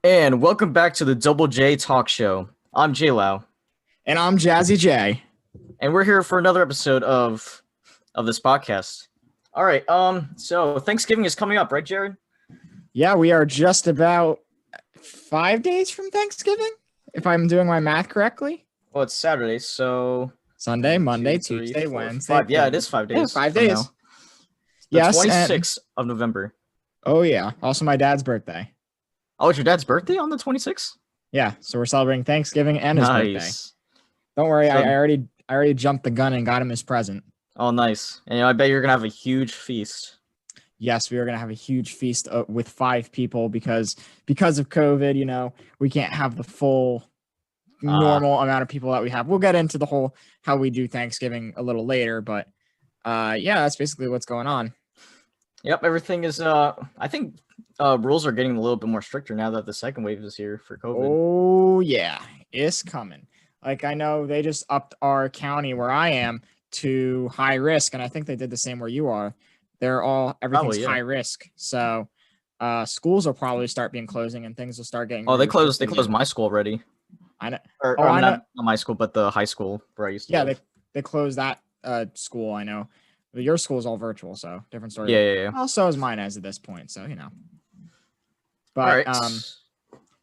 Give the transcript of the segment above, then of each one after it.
And welcome back to the Double J Talk Show. I'm JLau, And I'm Jazzy J. and we're here for another episode of this podcast. All right, so Thanksgiving is coming up, right, Jared? Yeah, we are just about 5 days from Thanksgiving, if I'm doing my math correctly. Well, it's Saturday, so Sunday, Monday, 3, Tuesday, 4, Wednesday, 5. Yeah, it Thursday. is 5 days. Yeah, 5 from days. now. The Yes, and 26th of November. oh yeah, also my dad's birthday. Oh, it's your dad's birthday on the 26th? Yeah, so we're celebrating Thanksgiving and his birthday. Nice. Don't worry, So- I already jumped the gun and got him his present. Oh, nice. And I bet you're gonna have a huge feast. Yes, we are gonna have a huge feast with 5 people because of COVID. We can't have the full normal amount of people that we have. We'll get into the whole how we do Thanksgiving a little later, but yeah, that's basically what's going on. Yep, everything is. I think rules are getting a little bit more stricter now that the second wave is here for COVID. Oh yeah, it's coming. Like I know they just upped our county where I am to high risk, and I think they did the same where you are. Everything's Probably, yeah. high risk. So schools will probably start being closing and things will start getting Oh, they closed restricted. my school already. I know. Or, Oh, or I not, know. not my school, but the high school where I used to Yeah, live. they closed that school, I know. But your school is all virtual, so different story. Yeah. Also is mine as at this point, so All But right.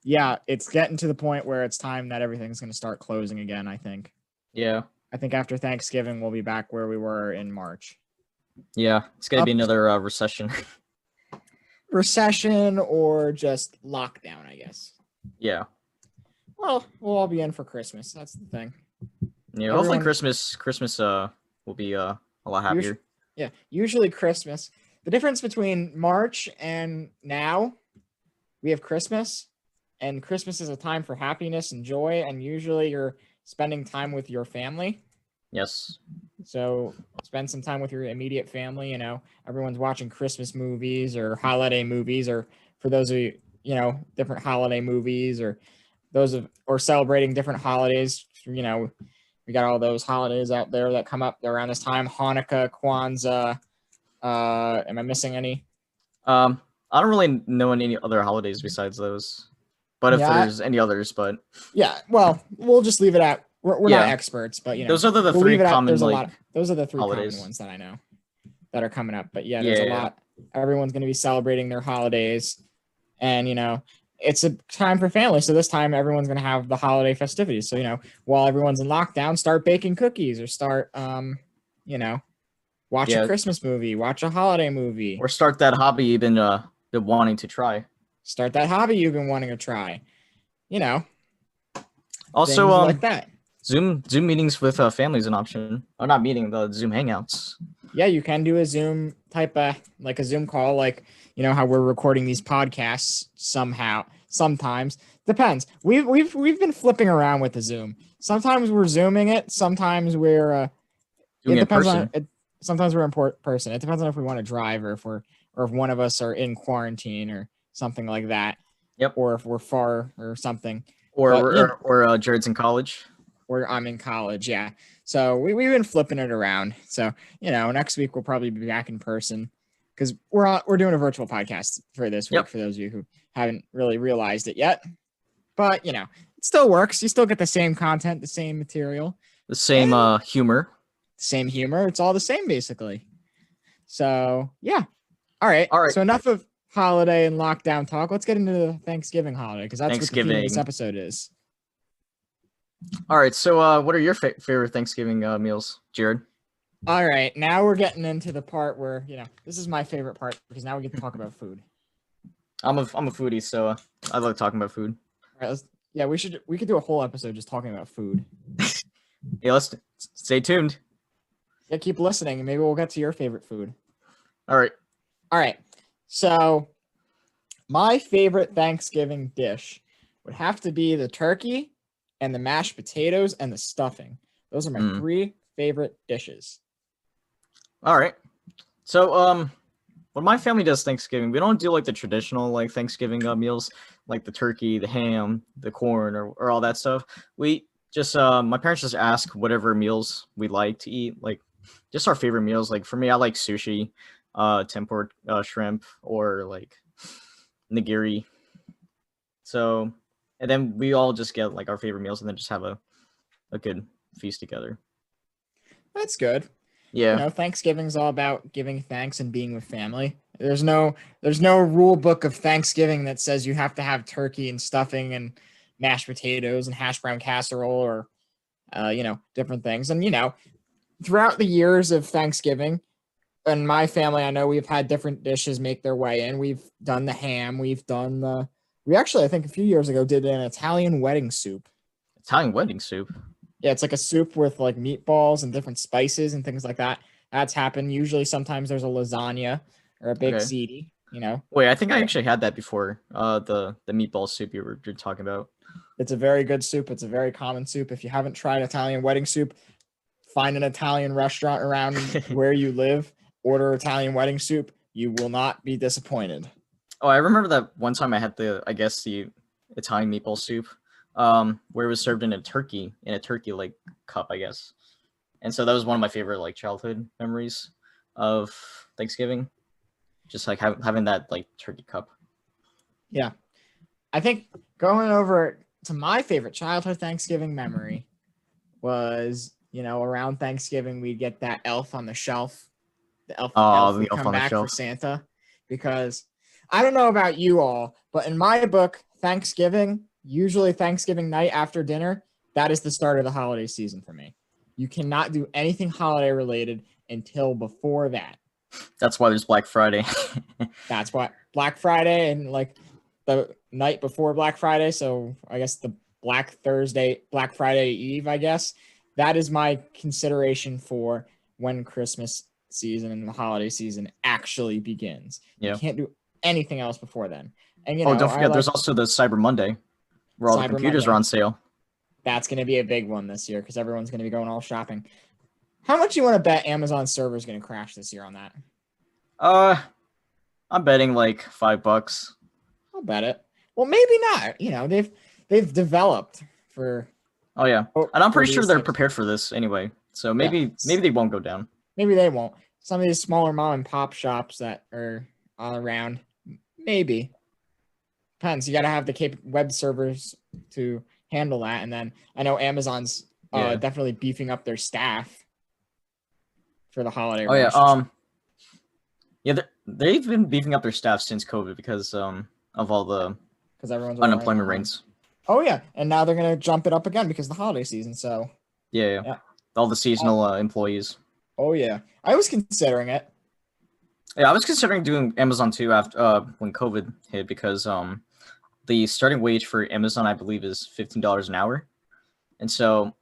yeah, it's getting to the point where it's time that everything's going to start closing again, I think. Yeah. I think after Thanksgiving we'll be back where we were in March. Yeah. It's gonna be another recession. Recession or just lockdown, I guess. Yeah. Well, we'll all be in for Christmas. That's the thing. Yeah. Hopefully, Everyone- Christmas will be a lot happier. Yeah, usually Christmas. The difference between March and now, we have Christmas, and Christmas is a time for happiness and joy, and usually you're spending time with your family. Yes. So spend some time with your immediate family. Everyone's watching Christmas movies or holiday movies, or for those of you, different holiday movies, or or celebrating different holidays. We got all those holidays out there that come up around this time: Hanukkah, Kwanzaa. Am I missing any? I don't really know any other holidays besides those, but if Yeah. there's any others, but Yeah. Well, we'll just leave it at. We're not Yeah. experts, but those are the we'll three leave it at. common There's a like lot. Those are the 3 holidays. common ones that I know that are coming up. But yeah, there's a Yeah. lot. Everyone's going to be celebrating their holidays, and it's a time for family. So this time, everyone's going to have the holiday festivities. So while everyone's in lockdown, start baking cookies or start watch Yeah. a Christmas movie, watch a holiday movie, or start that hobby you've been wanting to try. start that hobby you've been wanting to try. Also, Things like that. Zoom meetings with family is an option. Or not meeting, the Zoom hangouts. Yeah, you can do a Zoom type of like a Zoom call, like how we're recording these podcasts sometimes depends. We've been flipping around with the Zoom. Sometimes we're zooming it, sometimes we're Doing it in depends person. on it. Sometimes we're in person. It depends on if we want to drive or if one of us are in quarantine or something like that. Yep. Or if we're far or something. Or Jared's in college. Or I'm in college, yeah. So we've been flipping it around. So next week we'll probably be back in person because we're doing a virtual podcast for this week. Yep. For those of you who haven't really realized it yet, but it still works. You still get the same content, the same material, The same humor. same humor. It's all the same basically. So yeah, all right. All right. So enough of holiday and lockdown talk. Let's get into the Thanksgiving holiday because that's what the theme of this Thanksgiving. episode is. All right. So, what are your favorite Thanksgiving meals, Jared? All right, now we're getting into the part where this is my favorite part because now we get to talk about food. I'm a foodie, so I love talking about food. All right, we could do a whole episode just talking about food. Yeah, let's stay tuned. Yeah, keep listening, and maybe we'll get to your favorite food. All right. So my favorite Thanksgiving dish would have to be the turkey and the mashed potatoes and the stuffing. Those are my 3 favorite dishes. All right. So, when my family does Thanksgiving, we don't do like the traditional like Thanksgiving meals, like the turkey, the ham, the corn, or all that stuff. We just my parents just ask whatever meals we like to eat, like just our favorite meals. Like for me, I like sushi, tempura shrimp, or like nigiri. So, and then we all just get like our favorite meals and then just have a good feast together. That's good. You Yeah. know, Thanksgiving's all about giving thanks and being with family. There's no rule book of Thanksgiving that says you have to have turkey and stuffing and mashed potatoes and hash brown casserole or different things. And throughout the years of Thanksgiving, in my family, I know we've had different dishes make their way in. We've done the ham, we actually, I think a few years ago did an Italian wedding soup. Italian wedding soup. Yeah, it's like a soup with like meatballs and different spices and things like that. That's happened. Usually, sometimes there's a lasagna or a big Okay. ziti. Wait, I think I Uh, actually had that before. The meatball soup you're talking about. it's a very good soup. It's a very common soup. If you haven't tried Italian wedding soup, find an Italian restaurant around where you live, order Italian wedding soup. You will not be disappointed. Oh, I remember that one time I had the Italian meatball soup, where it was served in a turkey like cup, I guess. And so that was one of my favorite like childhood memories of Thanksgiving, just like having that like turkey cup. Yeah. I think going over to my favorite childhood Thanksgiving memory was, around Thanksgiving, we'd get that elf on the shelf. The elf The would elf come on the back for shelf. Santa because I don't know about you all, but in my book, Thanksgiving, usually Thanksgiving night after dinner, that is the start of the holiday season for me. You cannot do anything holiday related until before that. That's why there's Black Friday. That's what Black Friday and like the night before Black Friday. So I guess the Black Friday Eve, I guess. That is my consideration for when Christmas season and the holiday season actually begins. You Yeah. can't do anything else before then. And Oh, don't I forget, there's like also the Cyber Monday, where all the Cyber computers are Monday. on sale. That's going to be a big one this year because everyone's going to be going all shopping. How much you want to bet Amazon server is going to crash this year on that? Uh, I'm betting like $5. I'll bet it. Well, maybe not. They've developed for Oh yeah, for and I'm pretty sure these they're types. prepared for this anyway. So Yeah, maybe they won't go down. maybe they won't. Some of these smaller mom and pop shops that are all around, maybe depends. You got to have the web servers to handle that, and then I know Amazon's Yeah. definitely beefing up their staff for the holiday Oh yeah. rush. Yeah, they've been beefing up their staff since COVID because of all the because everyone's unemployment rates. Oh yeah, and now they're gonna jump it up again because of the holiday season. So Yeah. All the seasonal employees. oh yeah, I was considering it. Yeah, I was considering doing Amazon too after when COVID hit because the starting wage for Amazon I believe is $15 an hour, and so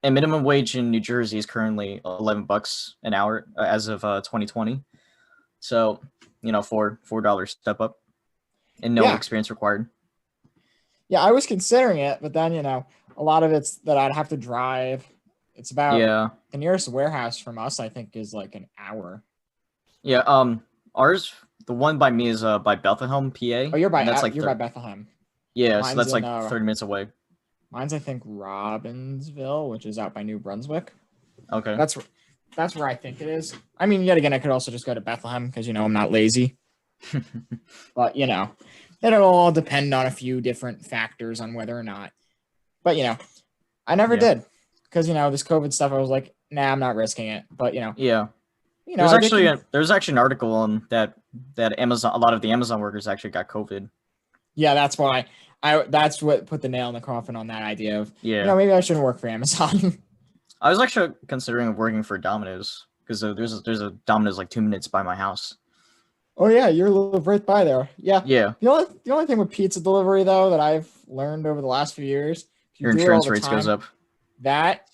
and minimum wage in New Jersey is currently $11 an hour as of 2020. So $4 step up and no Yeah, experience required. yeah, I was considering it, but then a lot of it's that I'd have to drive. It's about Yeah. the nearest warehouse from us, I think, is like an hour. Yeah. Ours, the one by me is by Bethlehem, PA. Oh, you're And that's like by Bethlehem. yeah, so Mine's that's in like 30 minutes away. mine's I think Robbinsville, which is out by New Brunswick. Okay. That's where I think it is. I mean, yet again, I could also just go to Bethlehem because I'm not lazy. But it'll all depend on a few different factors on whether or not. But I never did because this COVID stuff. I was like, nah, I'm not risking it. But Yeah. I There's actually an article on that Amazon, a lot of the Amazon workers actually got COVID. yeah, that's why that's what put the nail in the coffin on that idea of Yeah. maybe I shouldn't work for Amazon. I was actually considering working for Domino's because there's a Domino's like 2 minutes by my house. Oh yeah, you're live right by there. Yeah. Yeah. The only thing with pizza delivery though that I've learned over the last few years, if you Your do it all insurance the rates goes time, up. that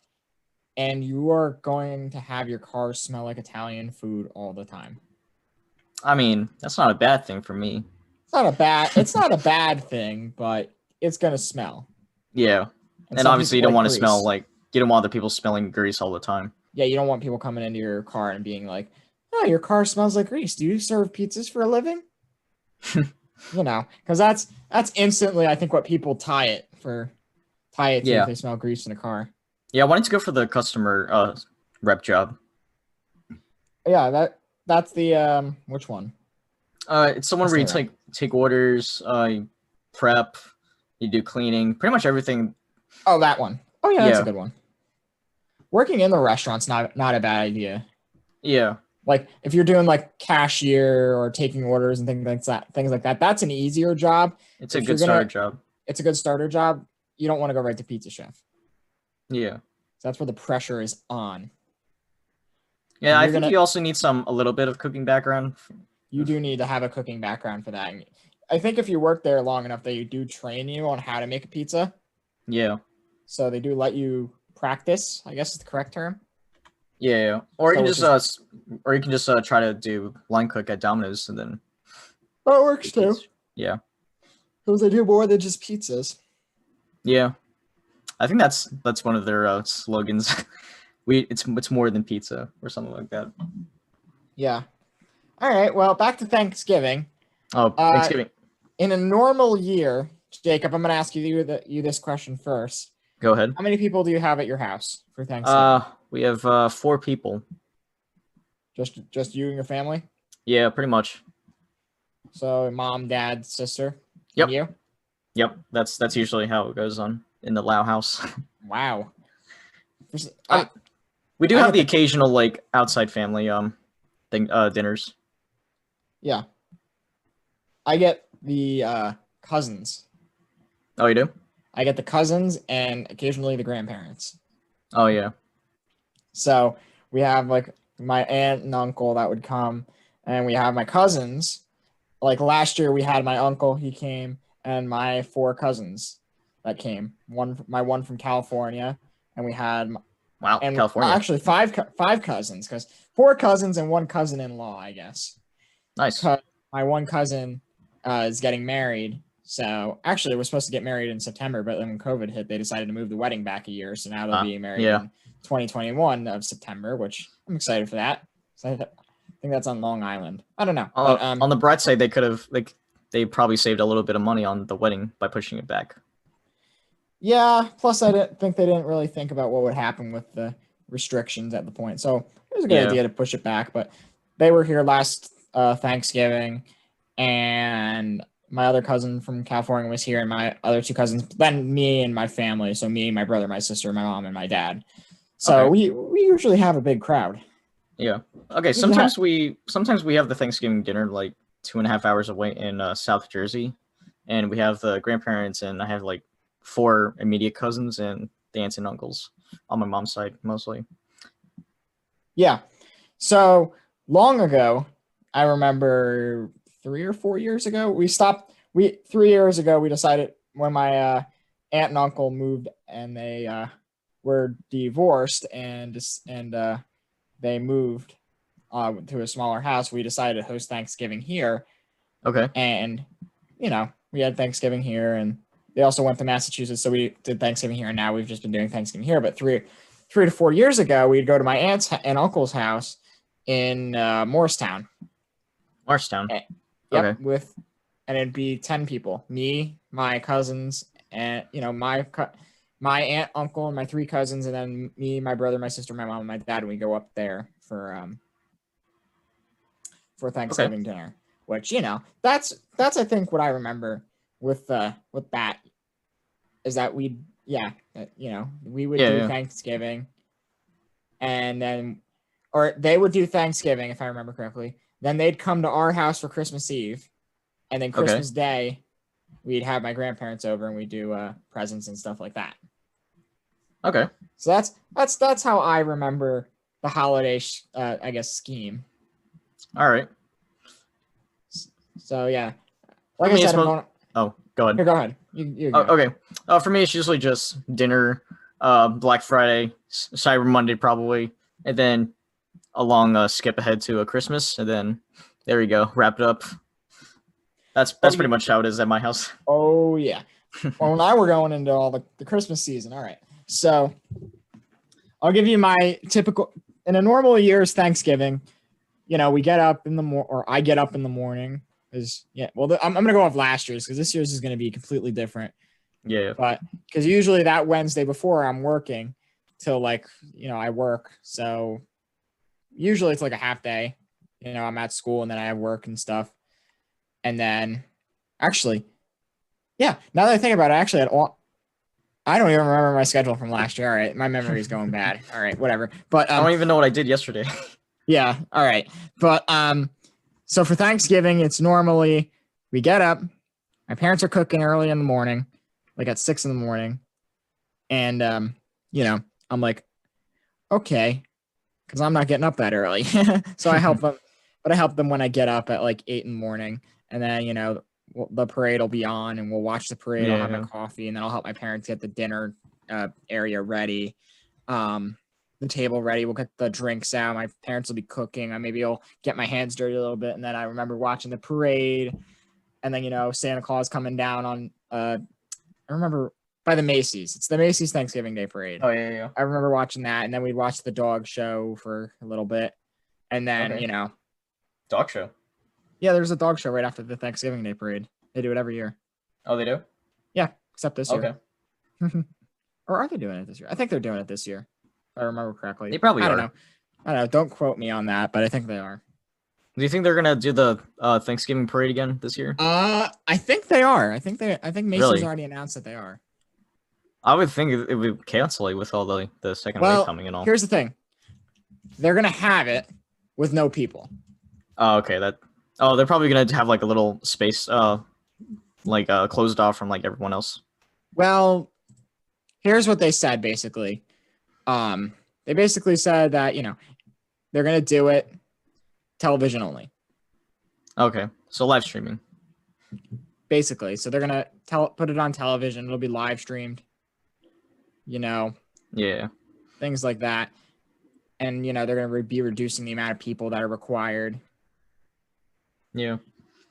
and you are going to have your car smell like Italian food all the time. I mean, that's not a bad thing for me. It's not a bad thing, but it's gonna smell. Yeah. And some obviously you people don't like want to grease. smell like you don't want other people smelling grease all the time. Yeah, you don't want people coming into your car and being like, "Oh, your car smells like grease. Do you serve pizzas for a living?" Because that's instantly, I think, what people tie it to if they smell grease in a car. Yeah, I wanted to go for the customer rep job. Yeah, that's the which one? It's someone where you take orders, prep, You do cleaning, pretty much everything. Oh, that one. Oh yeah, that's a Yeah, good one. Working in the restaurant's not a bad idea. yeah, Like if you're doing like cashier or taking orders and things like that, that's an easier job. it's a If good you're starter gonna, job. it's a good starter job. You don't want to go right to pizza chef. Yeah, So that's where the pressure is on. yeah. If I you're think gonna, you also need a little bit of cooking background. you do need to have a cooking background for that. And I think if you work there long enough, they do train you on how to make a pizza. Yeah, So they do let you practice, I guess is the correct term. yeah. Or you So can which just is or you can just try to do line cook at Domino's and then that works do too. pizza. Yeah, Because they do more than just pizzas. yeah. I think that's one of their slogans. It's more than pizza or something like that. Yeah. All right. Well, back to Thanksgiving. Oh, Uh, Thanksgiving. in a normal year, Jacob, I'm going to ask you this question first. Go ahead. How many people do you have at your house for Thanksgiving? We have 4 people. Just you and your family? Yeah, pretty much. So mom, dad, sister, and Yep, you? yep. That's usually how it goes on in the Lau house. Wow. um, we do I have get the the occasional like outside family thing dinners. yeah. I get the cousins. Oh, you do? I get the cousins and occasionally the grandparents. Oh, yeah. So we have like my aunt and uncle that would come, and we have my cousins. Like last year, we had my uncle, he came, and my 4 cousins that came. My one from California, and we had, Wow, and California. actually five cousins, because 4 cousins and 1 cousin-in-law, I guess. Nice. Because my one cousin is getting married. So actually, we're supposed to get married in September, but then when COVID hit, they decided to move the wedding back a year. So now they'll be married Yeah. in 2021 of September, which I'm excited for that. So I think that's on Long Island. I don't know, but On the bright side, they probably saved a little bit of money on the wedding by pushing it back. yeah. Plus, I didn't think they didn't really think about what would happen with the restrictions at the point. So it was a good Yeah. idea to push it back. But they were here last Thanksgiving, and my other cousin from California was here, and my other 2 cousins. Then me and my family. So me, my brother, my sister, my mom, and my dad. So Okay. we usually have a big crowd. Yeah. Okay. Sometimes we have the Thanksgiving dinner like 2.5 hours away in South Jersey, and we have the grandparents, and I have like 4 immediate cousins and the aunts and uncles on my mom's side mostly. Yeah. So long ago, I remember 3 or 4 years ago, we stopped. 3 years ago, we decided when my aunt and uncle moved and they were divorced and they moved to a smaller house. We decided to host Thanksgiving here, Okay. and we had Thanksgiving here, and they also went to Massachusetts, so we did Thanksgiving here. And now we've just been doing Thanksgiving here. But 3 to 4 years ago, we'd go to my aunt's and uncle's house in Morristown. Marstown. Yep, Okay. and it'd be 10 people, me, my cousins, and my aunt, uncle, and my 3 cousins, and then me, my brother, my sister, my mom, and my dad. And we go up there for Okay. Thanksgiving dinner, which that's I think what I remember with that is that we would Yeah. do Yeah. Thanksgiving, and then or they would do Thanksgiving if I remember correctly. Then they'd come to our house for Christmas Eve, and then Okay. Christmas Day we'd have my grandparents over and we'd do presents and stuff like that. Okay. So that's how I remember the holiday I guess scheme. All right. So yeah, For like I me, it's said, I'm going. Oh, go ahead. Here, go ahead. You Oh, go. okay. For me, it's usually just dinner, Black Friday, Cyber Monday probably, and then a long skip ahead to a Christmas, and then there you go, wrap it up. That's pretty much how it is at my house. Oh yeah. Well, now we're going into all the Christmas season. All right. So I'll give you my typical. In a normal year's Thanksgiving, we get up in the or I get up in the morning. Well, I'm gonna go off last year's because this year's is gonna be completely different. Yeah. But because usually that Wednesday before I'm working till I work, so usually it's like a half day. I'm at school and then I have work and stuff, and then actually Yeah. Now that I think about it, actually, I don't even remember my schedule from last year. All right, my memory is going bad. All right, whatever. But I don't even know what I did yesterday. yeah. All right. But so for Thanksgiving, it's normally we get up. My parents are cooking early in the morning, like at 6 in the morning, and you know, I'm like, okay, because I'm not getting up that early. So I help them, but I help them when I get up at like 8 in the morning, and then the parade will be on, and we'll watch the parade. I'll have my Yeah. coffee, and then I'll help my parents get the dinner area ready, the table ready. We'll get the drinks out. My parents will be cooking. I maybe I'll get my hands dirty a little bit, and then I remember watching the parade, and then Santa Claus coming down on. I remember by the Macy's. It's the Macy's Thanksgiving Day Parade. Oh yeah, yeah. I remember watching that, and then we'd watch the dog show for a little bit, and then Okay. Dog show. yeah, there's a dog show right after the Thanksgiving Day Parade. They do it every year. Oh, they do. Yeah, except this Okay. year. Or are they doing it this year? I think they're doing it this year, if I remember correctly. They probably I don't are. know. I don't know. Don't quote me on that, but I think they are. Do you think they're gonna do the Thanksgiving parade again this year? I think they are. I think Macy's Really? already announced that they are. I would think it would cancel it with all the second wave Well, coming and all. here's the thing. They're gonna have it with no people. Oh, okay. They're probably gonna have like a little space, closed off from like everyone else. Well, here's what they said basically. They basically said that they're gonna do it television only, Okay, so live streaming. basically. So they're gonna put it on television. It'll be live streamed. Yeah. Things like that, and they're gonna be reducing the amount of people that are required. Yeah.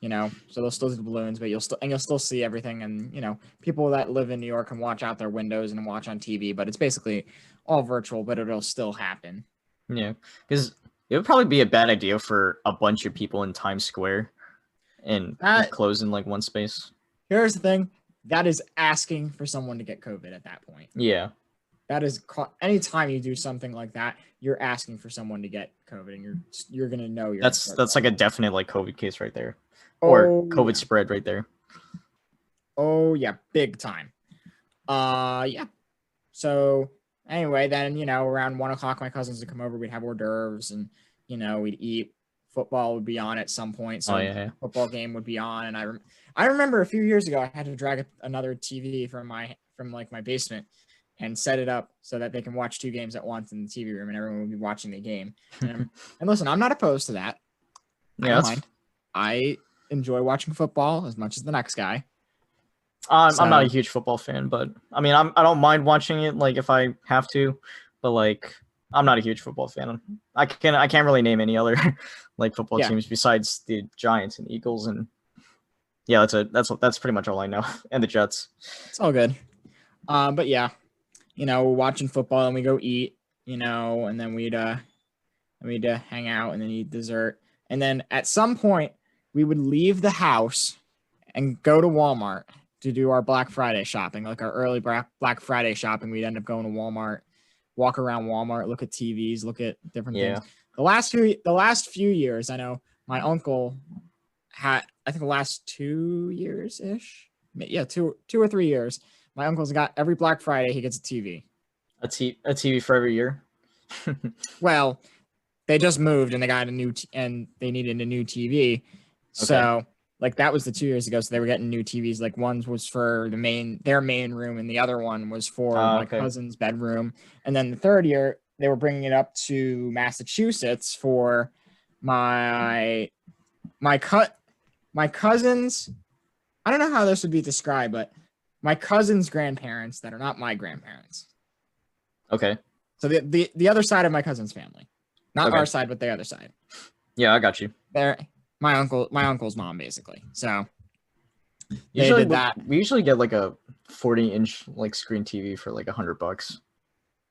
So they'll still do the balloons, but you'll still see everything, and people that live in New York can watch out their windows and watch on TV. But it's basically all virtual, but it'll still happen. Yeah. Because it would probably be a bad idea for a bunch of people in Times Square and close in like one space. Here's the thing. That is asking for someone to get COVID at that point. Yeah. That is anytime you do something like that, you're asking for someone to get COVID, and you're gonna know you're. That's like a definite like COVID case right there, or COVID spread right there. Oh yeah, big time. Yeah. So anyway, then around 1 o'clock, my cousins would come over. We'd have hors d'oeuvres, and we'd eat. Football would be on at some point, so football game would be on. And I remember a few years ago, I had to drag another TV from my basement and set it up so that they can watch 2 games at once in the TV room, and everyone would be watching the game. And listen, I'm not opposed to that. I don't mind. I enjoy watching football as much as the next guy. I'm not a huge football fan, but I mean, I don't mind watching it like if I have to, but like I'm not a huge football fan. I can't really name any other like football teams besides the Giants and Eagles, and yeah, that's pretty much all I know. And the Jets. It's all good. But yeah, we're watching football and we go eat, and then we'd hang out and then eat dessert. And then at some point we would leave the house and go to Walmart to do our Black Friday shopping, like our early Black Friday shopping. We'd end up going to Walmart, walk around Walmart, look at TVs, look at different things. The last few years, I know my uncle had, I think the last 2 years ish. Yeah, 2 or 3 years. My uncle's got every Black Friday, he gets a TV. A TV for every year? Well, they just moved and they got and they needed a new TV. So like that was the 2 years ago. So they were getting new TVs. Like one was for their main room, and the other one was for my cousin's bedroom. And then the third year, they were bringing it up to Massachusetts for my cousins. I don't know how this would be described, but my cousin's grandparents that are not my grandparents. Okay. So the other side of my cousin's family, not our side, but the other side. Yeah, I got you. They're my uncle's mom, basically. So usually we usually get like a 40-inch like screen TV for like $100.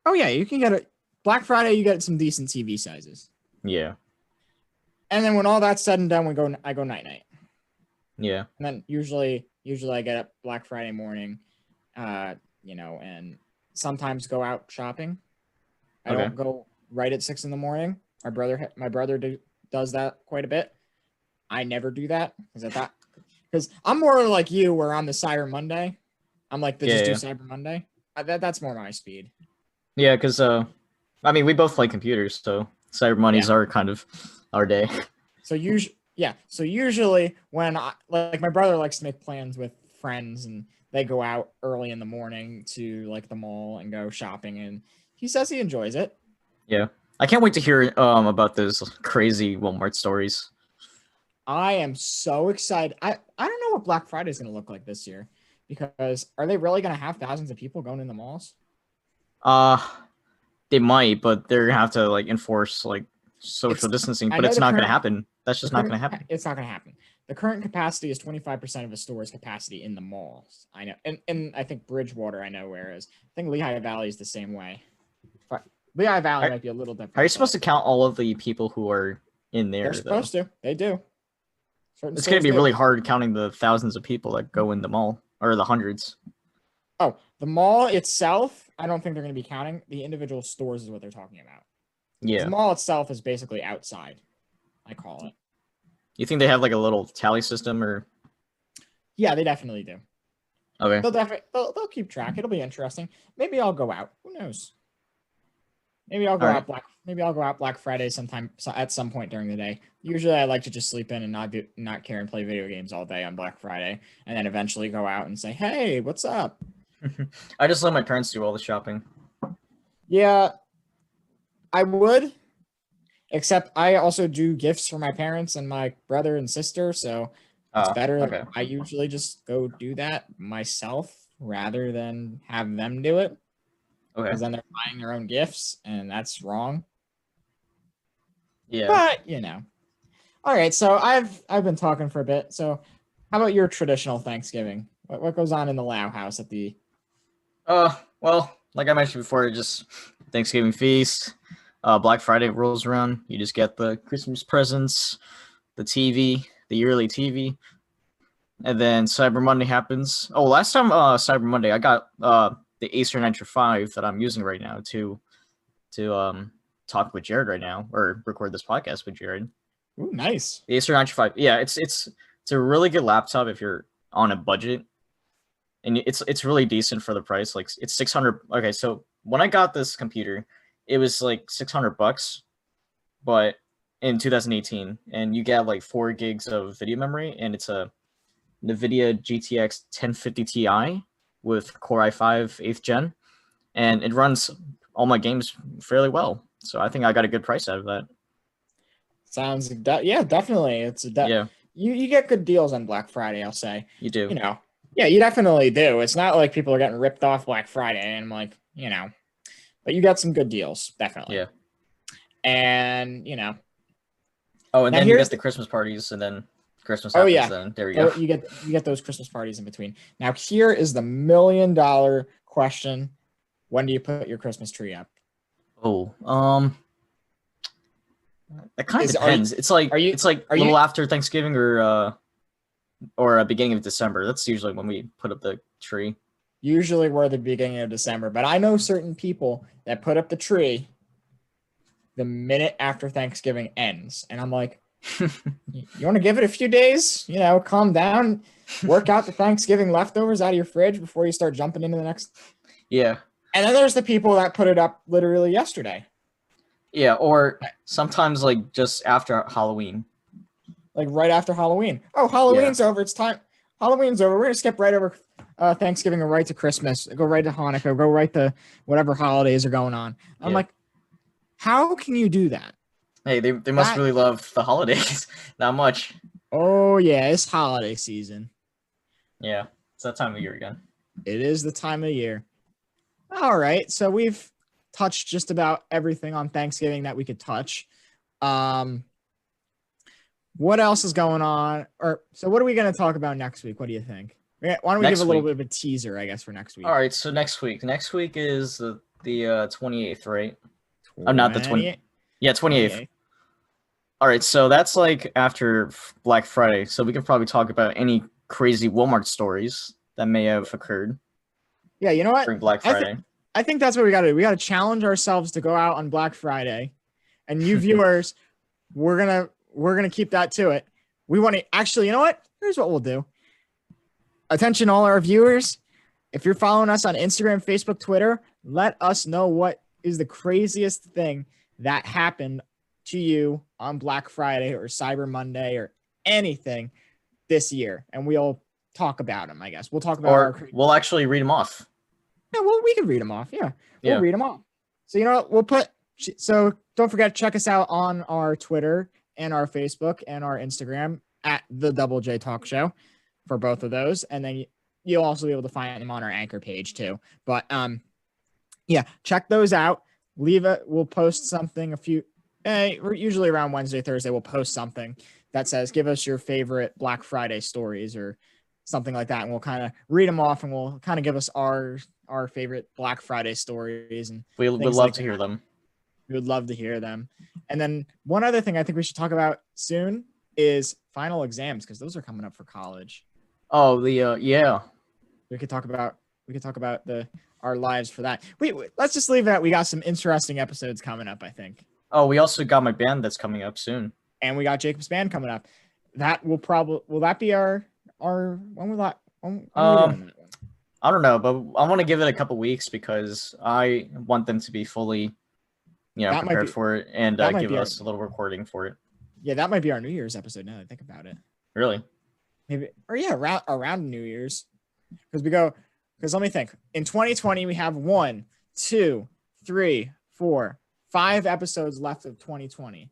Oh yeah, you can get it. Black Friday, you get some decent TV sizes. Yeah. And then when all that's said and done, I go night. Yeah. And then usually I get up Black Friday morning, and sometimes go out shopping. I don't go right at 6 in the morning. My brother does that quite a bit. I never do that because Because I'm more like you, where on the Cyber Monday, I'm like, just do Yeah. Cyber Monday. That's more my speed. Yeah, because I mean, we both like computers, so Cyber Mondays are kind of our day. So usually when like my brother likes to make plans with friends and they go out early in the morning to like the mall and go shopping, and he says he enjoys it. Yeah, I can't wait to hear about those crazy Walmart stories. I am so excited. I don't know what Black Friday is going to look like this year, because are they really going to have thousands of people going in the malls? Uh, they might, but they're gonna have to like enforce like social distancing. I But know it's the not gonna current happen. That's just not gonna happen. It's not going to happen. The current capacity is 25% of a store's capacity in the malls. I know, and I think Bridgewater, I know, whereas I think Lehigh Valley is the same way. But Lehigh Valley might be a little different. How are you supposed to count all of the people who are in there? They're supposed to. They do. It's gonna be really hard counting the thousands of people that go in the mall, or the hundreds. Oh, the mall itself, I don't think they're going to be counting. The individual stores is what they're talking about. Yeah. The mall itself is basically outside, I call it. You think they have like a little tally system, or? Yeah, they definitely do. Okay. They'll keep track. It'll be interesting. Maybe I'll go out. Who knows? Maybe I'll go out Black Friday sometime at some point during the day. Usually I like to just sleep in and not care and play video games all day on Black Friday, and then eventually go out and say, "Hey, what's up?" I just let my parents do all the shopping. Yeah, I would. Except I also do gifts for my parents and my brother and sister, so it's better. Okay. I usually just go do that myself rather than have them do it. Okay. Because then they're buying their own gifts, and that's wrong. Yeah. But all right. So I've been talking for a bit. So how about your traditional Thanksgiving? What goes on in the Lau house at the? Well, like I mentioned before, just Thanksgiving feast. Black Friday rolls around. You just get the Christmas presents, the TV, the yearly TV, and then Cyber Monday happens. Oh, last time Cyber Monday, I got the Acer Nitro 5 that I'm using right now to talk with Jared right now, or record this podcast with Jared. Ooh, nice. The Acer Nitro 5. Yeah, it's a really good laptop if you're on a budget. And it's really decent for the price. Like it's 600. Okay, so when I got this computer, it was like $600, but in 2018, and you get like 4 gigs of video memory, and it's a NVIDIA GTX 1050 Ti with Core i5 8th gen, and it runs all my games fairly well. So I think I got a good price out of that. Sounds yeah, definitely. It's yeah. You get good deals on Black Friday, I'll say. You do. Yeah, you definitely do. It's not like people are getting ripped off Black Friday, and I'm like, but you got some good deals, definitely. Yeah. And Oh, and then you get the Christmas parties, and then Christmas happens. Yeah. Then there you go. You get those Christmas parties in between. Now here is the $1 million question: when do you put your Christmas tree up? Oh, it kind of depends. It's like a little after Thanksgiving or a beginning of December. That's usually when we put up the tree. Usually we're the beginning of December, but I know certain people that put up the tree the minute after Thanksgiving ends. And I'm like, you want to give it a few days, calm down, work out the Thanksgiving leftovers out of your fridge before you start jumping into the next. Yeah. And then there's the people that put it up literally yesterday. Yeah, or sometimes like just after Halloween. Like right after Halloween. Oh, Halloween's over. It's time. Halloween's over. We're going to skip right over Thanksgiving and right to Christmas. Go right to Hanukkah. Go right to whatever holidays are going on. I'm like, how can you do that? Hey, they must really love the holidays that much. Oh, yeah. It's holiday season. Yeah. It's that time of year again. It is the time of year. All right. So we've touched just about everything on Thanksgiving that we could touch. What else is going on? So what are we going to talk about next week? What do you think? Why don't we give a little bit of a teaser, I guess, for next week? All right. So next week is the 28th, right? I'm not the 20th. Yeah, 28th. All right. So that's like after Black Friday. So we can probably talk about any crazy Walmart stories that may have occurred. Yeah. You know what? During Black Friday. I think that's what we got to do. We got to challenge ourselves to go out on Black Friday, and you viewers, we're gonna keep that to it. We want to actually, you know what? Here's what we'll do. attention, all our viewers. If you're following us on Instagram, Facebook, Twitter, let us know what is the craziest thing that happened to you on Black Friday or Cyber Monday or anything this year. And we'll talk about them, I guess. We'll talk about or we'll actually read them off. Yeah, well, we can read them off. Yeah, we'll read them off. So, you know what? So don't forget to check us out on our Twitter and our Facebook and our Instagram at the Double J Talk Show for both of those. And then you'll also be able to find them on our Anchor page too. But yeah, check those out. We'll post something we're usually around Wednesday, Thursday. We'll post something that says, give us your favorite Black Friday stories or something like that. And we'll kind of read them off and we'll kind of give us our favorite Black Friday stories. And we would love to hear them. We would love to hear them. And then one other thing I think we should talk about soon is final exams, because those are coming up for college. Oh, yeah. We could talk about our lives for that. Let's just leave it at we got some interesting episodes coming up, I think. Oh, we also got my band that's coming up soon. And we got Jacob's band coming up. That will that be our when will that I don't know, but I want to give it a couple weeks because I want them to be fully prepared for it and give us a little recording for it. Yeah, that might be our New Year's episode now that I think about it. Really? Maybe, or yeah, around New Year's. Because let me think. In 2020, we have 1, 2, 3, 4, 5 episodes left of 2020.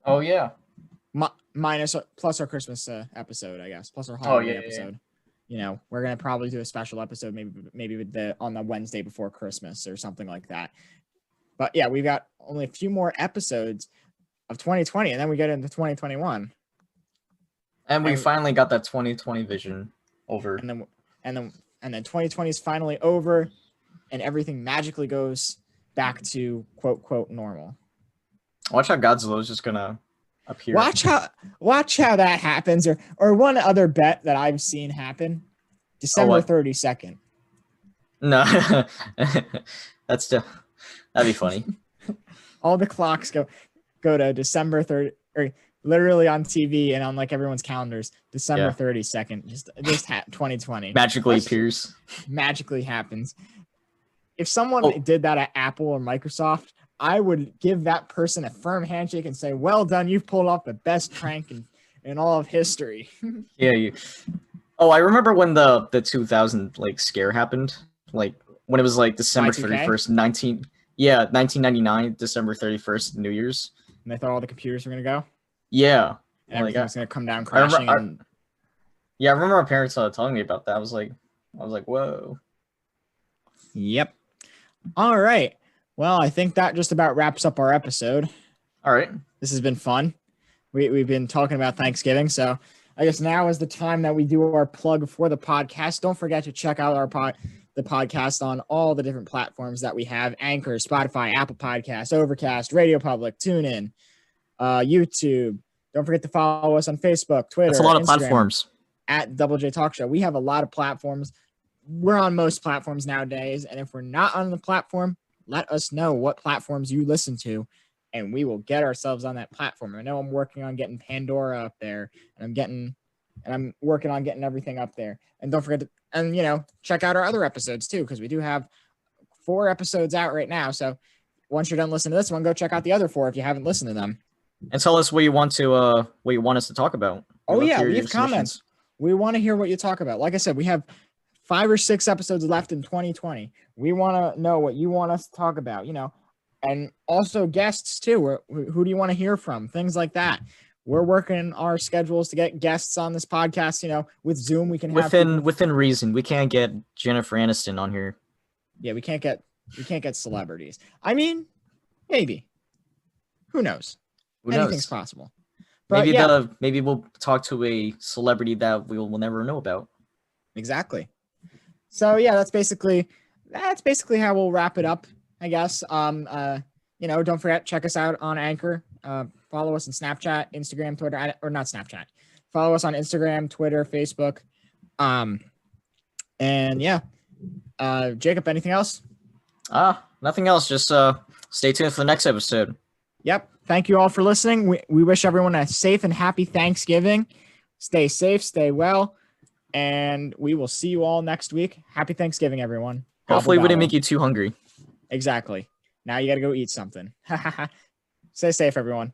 Oh, yeah. Plus our Christmas episode, I guess. Plus our holiday episode. Yeah. We're going to probably do a special episode maybe on the Wednesday before Christmas or something like that. But yeah, we've got only a few more episodes of 2020, and then we get into 2021. And we finally got that 2020 vision over. And then 2020 is finally over, and everything magically goes back to quote normal. Watch how Godzilla is just gonna appear. Watch how that happens, or one other bet that I've seen happen. December 32nd. No, that'd be funny. All the clocks go to December 30th, or literally on TV and on like everyone's calendars, December 32nd, just 2020 magically appears. Magically happens. If someone did that at Apple or Microsoft, I would give that person a firm handshake and say, "Well done, you've pulled off the best prank in all of history." Yeah. I remember when the 2000 scare happened, when it was December 31st, 1999, December 31st, New Year's. And they thought all the computers were gonna go. Yeah, and everything's gonna come down crashing. I remember my parents telling me about that. I was like, whoa. Yep. All right. Well, I think that just about wraps up our episode. All right. This has been fun. We've been talking about Thanksgiving, so I guess now is the time that we do our plug for the podcast. Don't forget to check out the podcast on all the different platforms that we have: Anchor, Spotify, Apple Podcasts, Overcast, Radio Public, TuneIn, YouTube. Don't forget to follow us on Facebook, Twitter. That's a lot of Instagram, platforms. At Double J Talk Show. We have a lot of platforms. We're on most platforms nowadays, and if we're not on the platform, let us know what platforms you listen to, and we will get ourselves on that platform. I know I'm working on getting Pandora up there, and I'm working on getting everything up there. And don't forget to, check out our other episodes too, because we do have 4 episodes out right now. So once you're done listening to this one, go check out the other 4 if you haven't listened to them. And tell us what you want us to talk about. Leave comments. We want to hear what you talk about. Like I said, we have 5 or 6 episodes left in 2020. We want to know what you want us to talk about, and also guests too. Who do you want to hear from? Things like that. We're working our schedules to get guests on this podcast. With Zoom, we can have within reason. We can't get Jennifer Aniston on here. Yeah, we can't get celebrities. I mean, maybe. Who knows? Anything's possible. But maybe we'll talk to a celebrity that we will never know about. Exactly. So yeah, that's basically how we'll wrap it up, I guess. Don't forget, check us out on Anchor. Follow us on Snapchat, Instagram, Twitter, or not Snapchat. Follow us on Instagram, Twitter, Facebook. And yeah. Jacob, anything else? Nothing else. Just stay tuned for the next episode. Yep. Thank you all for listening. We wish everyone a safe and happy Thanksgiving. Stay safe, stay well, And we will see you all next week. Happy Thanksgiving, everyone. Hopefully, Gobble, we didn't gobble. make you too hungry. Exactly. Now you got to go eat something. Stay safe, everyone.